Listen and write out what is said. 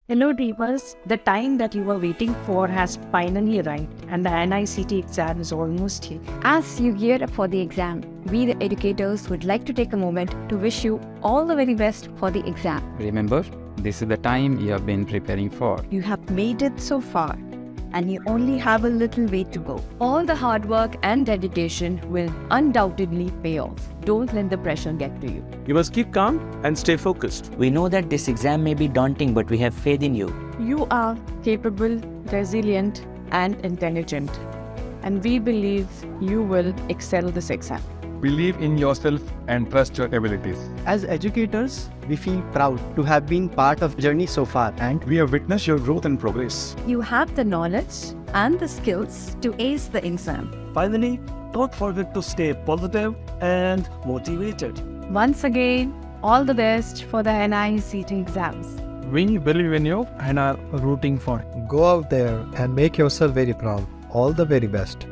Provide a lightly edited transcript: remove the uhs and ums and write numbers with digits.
Hello dreamers, the time that you were waiting for has finally arrived and the NEET exam is almost here. As you gear up for the exam, we the educators would like to take a moment to wish you all the very best for the exam. Remember, this is the time you have been preparing for. You have made it so far and you only have a little way to go. All the hard work and dedication will undoubtedly pay off. Don't let the pressure get to you. You must keep calm and stay focused. We know that this exam may be daunting, but we have faith in you. You are capable, resilient and intelligent, and we believe you will excel this exam. Believe in yourself and trust your abilities. As educators, we feel proud to have been part of the journey so far, and We have witnessed your growth and progress. You have the knowledge and the skills to ace the exam. Finally, don't forget to stay positive and motivated. Once again, all the best for the NEET exams. We believe in you and are rooting for you. Go out there and make yourself very proud. All the very best.